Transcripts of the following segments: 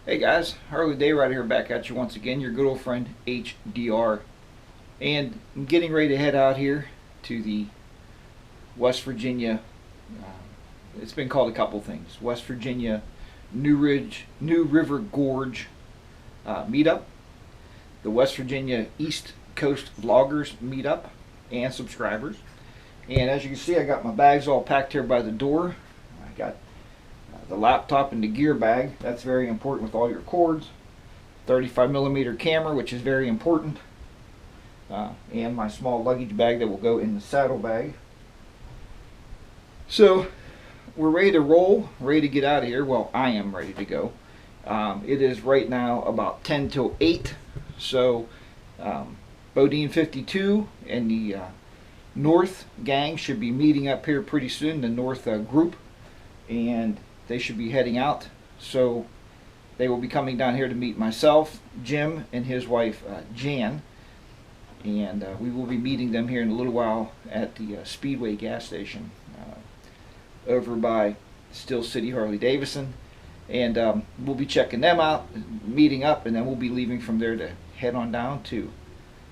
Hey guys, Harley Day right here back at you once again, your good old friend HDR. And I'm getting ready to head out here to the West Virginia, it's been called a couple things, West Virginia New River Gorge Meetup, the West Virginia East Coast Vloggers Meetup, and subscribers. And as you can see, I got my bags all packed here by the door. I got the laptop and the gear bag. That's very important with all your cords. 35mm camera, which is very important. And my small luggage bag that will go in the saddle bag. So we're ready to roll, ready to get out of here. Well, I am ready to go. It is right now about 10 till 8. So Bodine 52 and the North gang should be meeting up here pretty soon, the North group. And they should be heading out. So they will be coming down here to meet myself, Jim, and his wife Jan. And we will be meeting them here in a little while at the Speedway gas station over by Still City Harley Davidson. And we'll be checking them out, meeting up, and then we'll be leaving from there to head on down to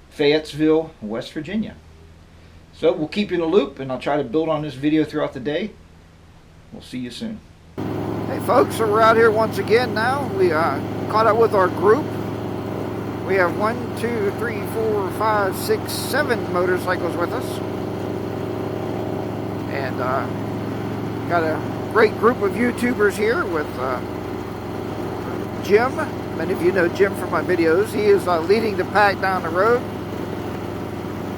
Fayetteville, West Virginia. So we'll keep you in the loop, and I'll try to build on this video throughout the day. We'll see you soon. Hey folks, so we're out here once again now. We caught up with our group. We have 1, 2, 3, 4, 5, 6, 7 motorcycles with us. And got a great group of YouTubers here with Jim. Many of you know Jim from my videos. He is leading the pack down the road.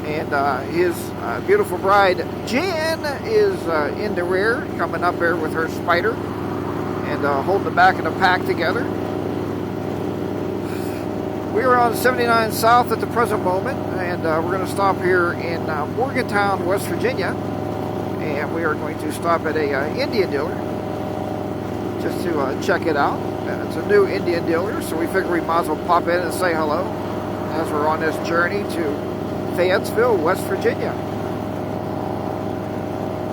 And his beautiful bride, Jan, is in the rear, coming up there with her Spider, and holding the back of the pack together. We are on 79 South at the present moment, and we're going to stop here in Morgantown, West Virginia, and we are going to stop at a Indian dealer just to check it out. And it's a new Indian dealer, so we figure we might as well pop in and say hello as we're on this journey to Fayetteville, West Virginia.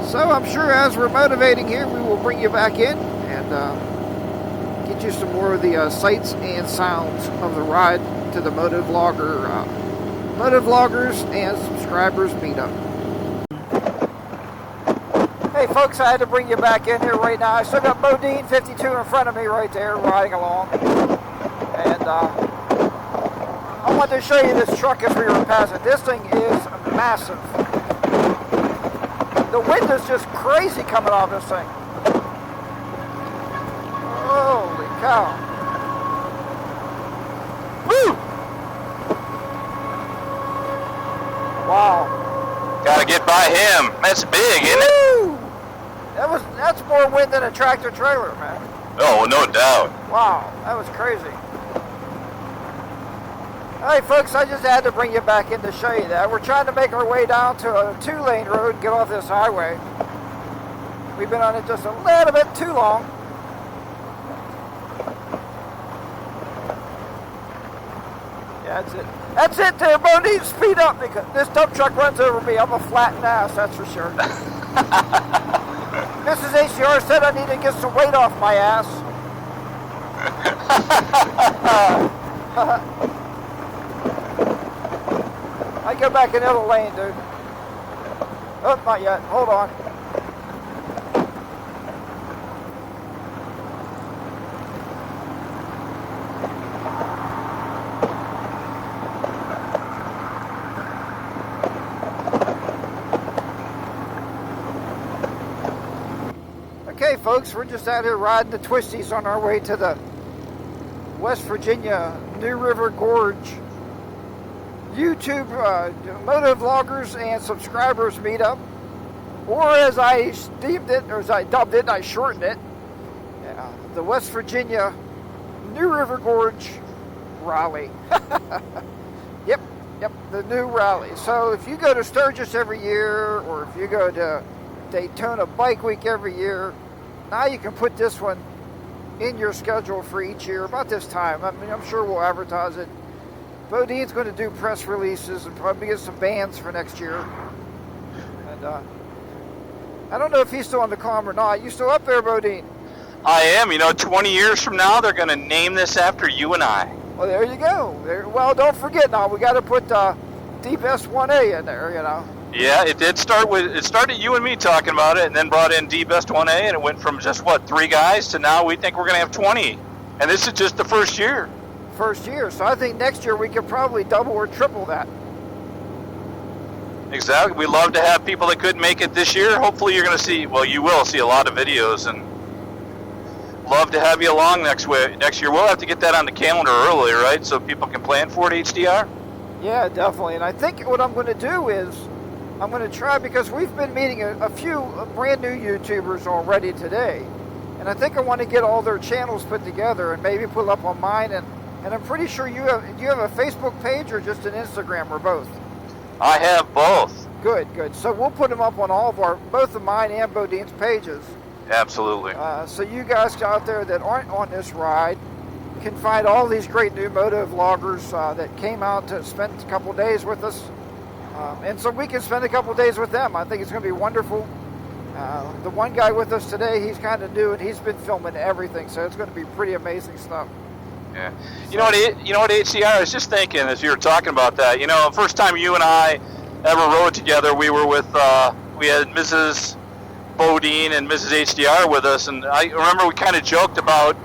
So I'm sure as we're motivating here, we will bring you back in and get you some more of the sights and sounds of the ride to the Motovloggers and subscribers meetup. Hey folks, I had to bring you back in here right now. I still got Bodine 52 in front of me right there, riding along, and I wanted to show you this truck as we were passing. This thing is massive. The wind is just crazy coming off this thing. Holy cow. Woo! Wow. Gotta get by him. That's big, isn't it? That's more wind than a tractor trailer, man. Oh, no doubt. Wow, that was crazy. Hey folks, I just had to bring you back in to show you that. We're trying to make our way down to a 2-lane road and get off this highway. We've been on it just a little bit too long. Yeah, that's it. That's it there, Bodine. Speed up because this dump truck runs over me. I'm a flattened ass, that's for sure. Mrs. HDR said I need to get some weight off my ass. I go back in the other lane, dude. Oh, not yet. Hold on. Okay, folks, we're just out here riding the twisties on our way to the West Virginia New River Gorge YouTube Motovloggers and subscribers meetup, or as I steamed it, or as I dubbed it, I shortened it, the West Virginia New River Gorge Rally. Yep, the new rally. So if you go to Sturgis every year, or if you go to Daytona Bike Week every year, now you can put this one in your schedule for each year about this time. I mean, I'm sure we'll advertise it. Bodine's going to do press releases and probably get some bands for next year. And I don't know if he's still on the comm or not. You still up there, Bodine? I am. 20 years from now, they're going to name this after you and I. Well, there you go. Well, don't forget now, we got to put Deep S1A in there, Yeah, it did start with, it started you and me talking about it, and then brought in D Best 1A, and it went from just, 3 guys to now we think we're going to have 20. And this is just the first year. First year. So I think next year we could probably double or triple that. Exactly. We love to have people that couldn't make it this year. Hopefully you're going to see, well, you will see a lot of videos, and love to have you along next year. We'll have to get that on the calendar early, right, so people can plan for it, HDR? Yeah, definitely. And I think what I'm going to do is I'm going to try, because we've been meeting a few brand new YouTubers already today. And I think I want to get all their channels put together and maybe put up on mine. And I'm pretty sure do you have a Facebook page or just an Instagram or both? I have both. Good. So we'll put them up on all of both of mine and Bodine's pages. Absolutely. So you guys out there that aren't on this ride can find all these great new moto vloggers that came out to spend a couple days with us. And so we can spend a couple days with them. I think it's going to be wonderful. The one guy with us today, he's kind of new and he's been filming everything, so it's going to be pretty amazing stuff. Yeah. You know what, HCR, I was just thinking as you were talking about that, first time you and I ever rode together, we were with, we had Mrs. Bodine and Mrs. HDR with us, and I remember we kind of joked about,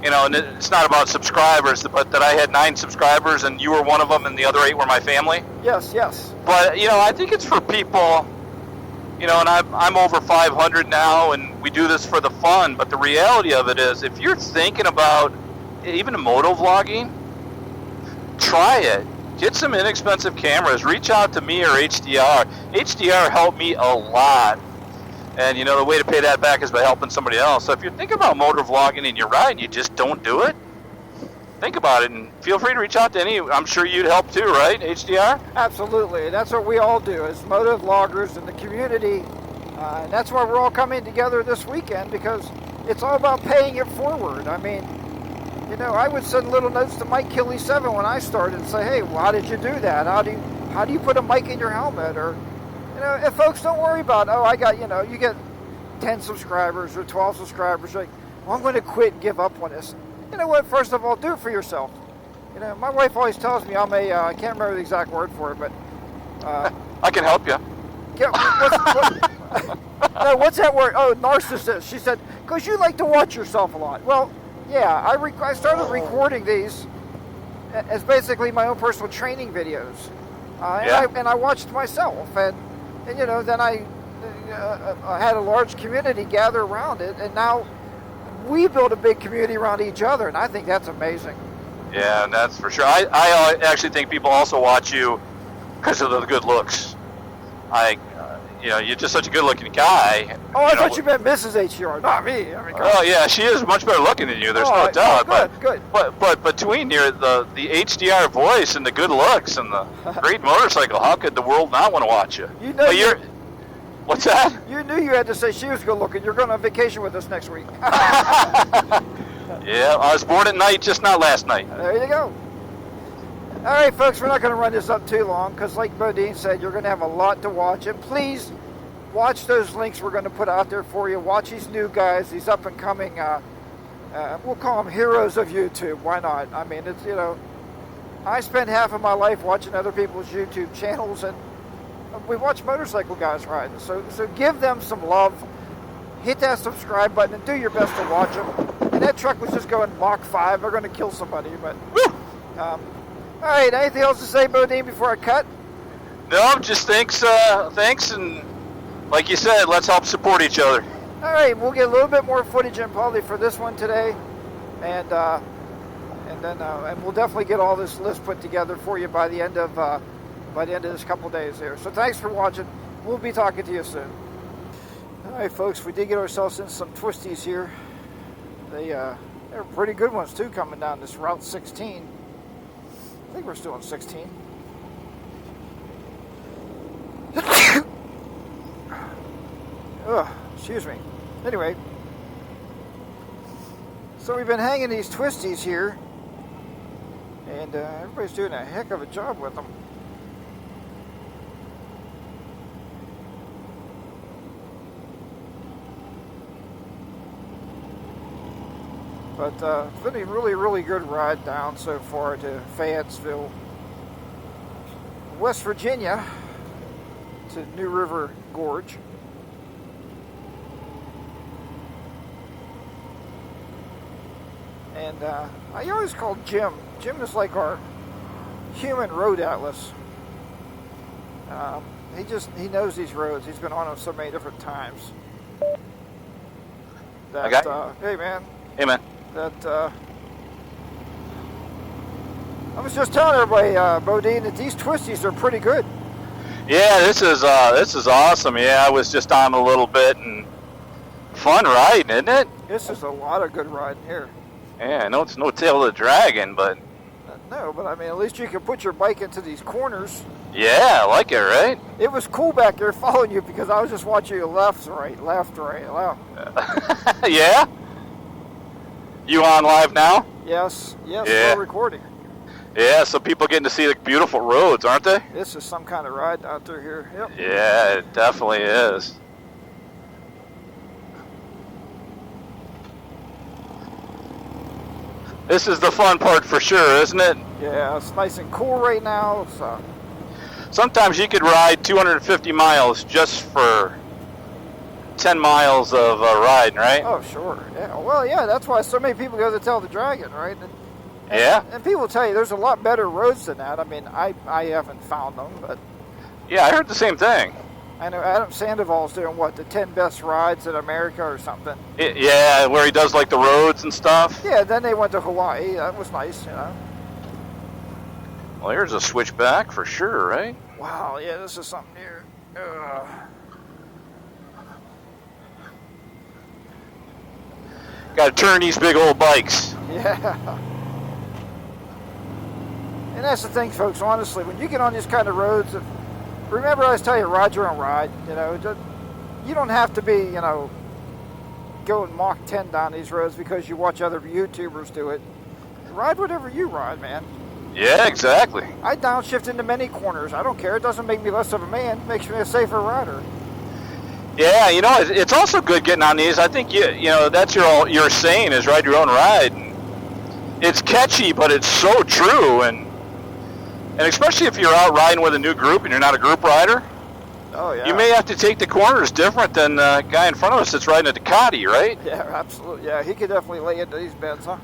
and it's not about subscribers, but that I had 9 subscribers and you were one of them and the other 8 were my family. Yes. But, I think it's for people, and I'm over 500 now, and we do this for the fun, but the reality of it is, if you're thinking about even moto vlogging, try it. Get some inexpensive cameras. Reach out to me or HDR. HDR helped me a lot. And, the way to pay that back is by helping somebody else. So if you're thinking about motor vlogging and you're riding, you just don't do it, think about it and feel free to reach out to any. I'm sure you'd help too, right, HDR? Absolutely. That's what we all do as moto vloggers in the community. And that's why we're all coming together this weekend, because it's all about paying it forward. I mean, I would send little notes to Mike Killy 7 when I started and say, hey, well, how did you do that? How do you put a mic in your helmet? Or, if folks don't worry about, I got, you get 10 subscribers or 12 subscribers, like, well, I'm going to quit and give up on this. You know what? First of all, do it for yourself. My wife always tells me I can't remember the exact word for it, but I can help you. What's that word? Oh, narcissist. She said, because you like to watch yourself a lot. Well, yeah, I started recording these as basically my own personal training videos, and I watched myself, and then I had a large community gather around it, and now we build a big community around each other, and I think that's amazing. Yeah, that's for sure. I actually think people also watch you because of the good looks. You're just such a good-looking guy. Oh, I thought you meant Mrs. HDR, not me. Oh yeah, she is much better looking than you. There's no doubt. Good. But between the HDR voice and the good looks and the great motorcycle, how could the world not want to watch you? What's that? You knew you had to say she was good looking. You're going on vacation with us next week. Yeah, I was born at night, just not last night. There you go. All right, folks, we're not going to run this up too long because, like Bodine said, you're going to have a lot to watch. And please watch those links we're going to put out there for you. Watch these new guys, these up-and-coming, we'll call them heroes of YouTube. Why not? I mean, it's, I spend half of my life watching other people's YouTube channels, and we watch motorcycle guys riding. So give them some love. Hit that subscribe button and do your best to watch them. And that truck was just going Mach 5. They're going to kill somebody, but... all right, anything else to say, Bodine, before I cut? No, just thanks, and like you said, let's help support each other. All right, we'll get a little bit more footage in probably for this one today, and we'll definitely get all this list put together for you by the end of this couple days here. So thanks for watching. We'll be talking to you soon. All right, folks, we did get ourselves in some twisties here. They're pretty good ones too, coming down this Route 16. I think we're still on 16. Excuse me. Anyway, so we've been hanging these twisties here, and everybody's doing a heck of a job with them. But it's been a really, really good ride down so far to Fayetteville, West Virginia, to New River Gorge. And I always call Jim. Jim is like our human road atlas. He knows these roads. He's been on them so many different times. That, hey man. Hey man. That I was just telling everybody, Bodine, that these twisties are pretty good. Yeah, this is awesome. Yeah, I was just on a little bit and fun riding, isn't it? This is a lot of good riding here. Yeah, I know it's no tail of the dragon, but no, but I mean, at least you can put your bike into these corners. yeah, I like it, right? It was cool back there following you because I was just watching you left, right, left. Yeah? You on live now? Yes, Yeah. we're recording. Yeah, so people getting to see the beautiful roads, aren't they? This is some kind of ride out there here. Yep. Yeah, it definitely is. This is the fun part for sure, isn't it? Yeah, it's nice and cool right now. So. Sometimes you could ride 250 miles just for 10 miles of riding, right? Oh, sure. Yeah. Well, yeah, that's why so many people go to Tell the Dragon, right? Yeah. And people tell you there's a lot better roads than that. I mean, I haven't found them, but Yeah, I heard the same thing. I know Adam Sandoval's doing, what, the 10 best rides in America or something. Yeah, where he does like the roads and stuff. Yeah, then they went to Hawaii. That was nice, you know. Well, here's a switchback for sure, right? Wow, yeah, this is something here. Got to turn these big old bikes. Yeah. And that's the thing, folks, honestly, when you get on these kind of roads, remember I was telling you, ride your own ride, you know. You don't have to be, you know, going Mach 10 down these roads because you watch other YouTubers do it. Ride whatever you ride, man. Yeah, exactly. I downshift into many corners. I don't care. It doesn't make me less of a man. It makes me a safer rider. Yeah, you know, it's also good getting on these. I think you know that's you're saying is ride your own ride. It's catchy, but it's so true, and especially if you're out riding with a new group and you're not a group rider. Oh yeah. You may have to take the corners different than the guy in front of us that's riding a Ducati, right? Yeah, absolutely. Yeah, he could definitely lay into these bends, huh?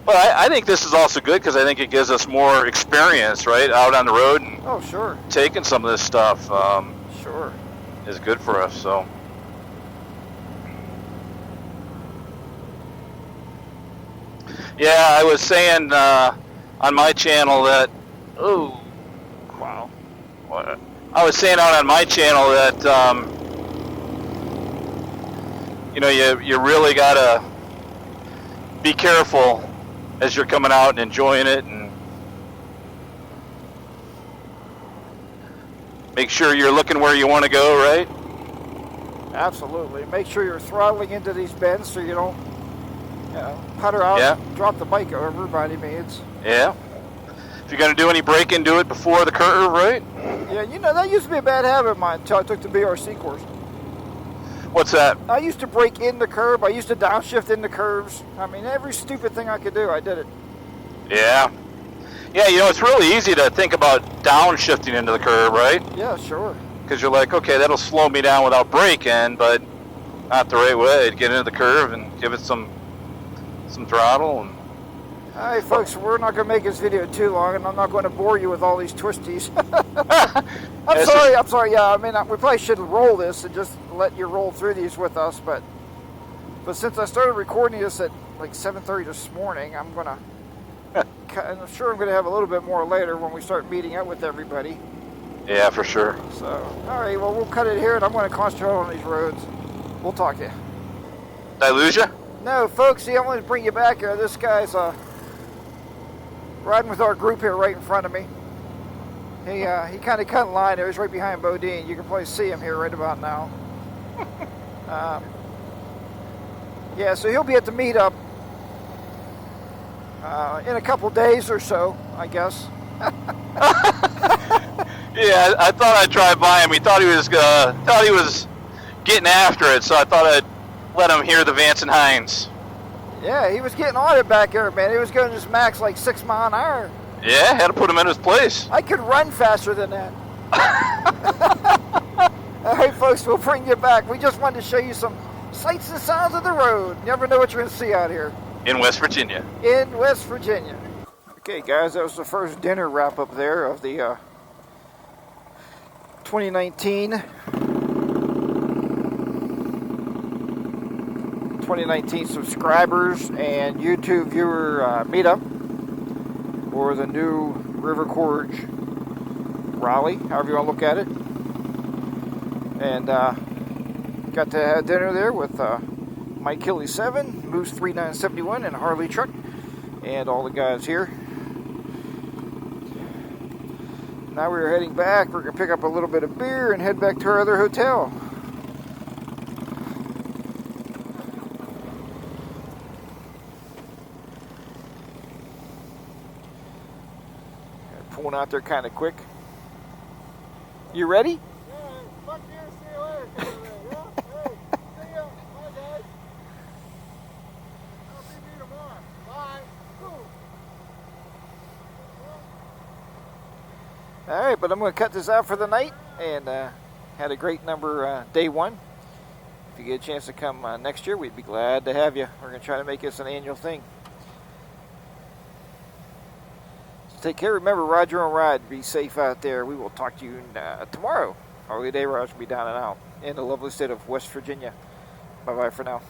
But I think this is also good because I think it gives us more experience, right, out on the road and Oh sure. taking some of this stuff. Sure. Is good for us. So. Yeah, I was saying on my channel that. Oh, wow. What? I was saying out on my channel that you know you really gotta be careful as you're coming out and enjoying it, and make sure you're looking where you want to go, right? Absolutely. Make sure you're throttling into these bends so you don't, you know, putter out and drop the bike over by any means. Yeah. If you're going to do any braking, do it before the curve, right? Yeah, you know, that used to be a bad habit of mine until I took the BRC course. What's that? I used to brake in the curb. I used to downshift in the curves. I mean, every stupid thing I could do, I did it. Yeah. Yeah, you know, it's really easy to think about downshifting into the curb, right? Yeah, sure. Because you're like, okay, that'll slow me down without braking, but not the right way. To get into the curve and give it some throttle. And All right, folks, we're not going to make this video too long, and I'm not going to bore you with all these twisties. I'm sorry. Yeah, I mean, we probably should roll this and just let you roll through these with us, but since I started recording this at like 7:30 this morning, I'm going to. I'm sure I'm going to have a little bit more later when we start meeting up with everybody. Yeah, for sure. So, all right, well, we'll cut it here, and I'm going to concentrate on these roads. We'll talk to you. Did I lose you? No, folks, see, I want to bring you back here. This guy's riding with our group here right in front of me. He kind of cut in line there. He's right behind Bodine. You can probably see him here right about now. Yeah, so he'll be at the meetup in a couple days or so, I guess. Yeah, I thought I'd drive by him. He thought he was getting after it, so I thought I'd let him hear the Vance and Hines. Yeah, he was getting on it back there, man. He was going his max like 6 mile an hour. Yeah, had to put him in his place. I could run faster than that. All right, folks, we'll bring you back. We just wanted to show you some sights and sounds of the road. You never know what you're going to see out here. In West Virginia. In West Virginia. Okay, guys, that was the first dinner wrap up there of the 2019 subscribers and YouTube viewer meetup for the new River Gorge Raleigh, however you want to look at it. And got to have dinner there with Mike Killy 7, Moose 3971, and Harley Truck, and all the guys here. Now we're heading back. We're going to pick up a little bit of beer and head back to our other hotel. Pulling out there kind of quick. You ready? Yeah, fuck you, see you later. Yeah? Hey, see ya. Bye, guys. I'll see you tomorrow. Bye. Cool. All right, but I'm going to cut this out for the night, and had a great number day one. If you get a chance to come next year, we'd be glad to have you. We're going to try to make this an annual thing. So take care. Remember, ride your own ride. Be safe out there. We will talk to you tomorrow. Harley Day Raj will be down and out in the lovely state of West Virginia. Bye-bye for now.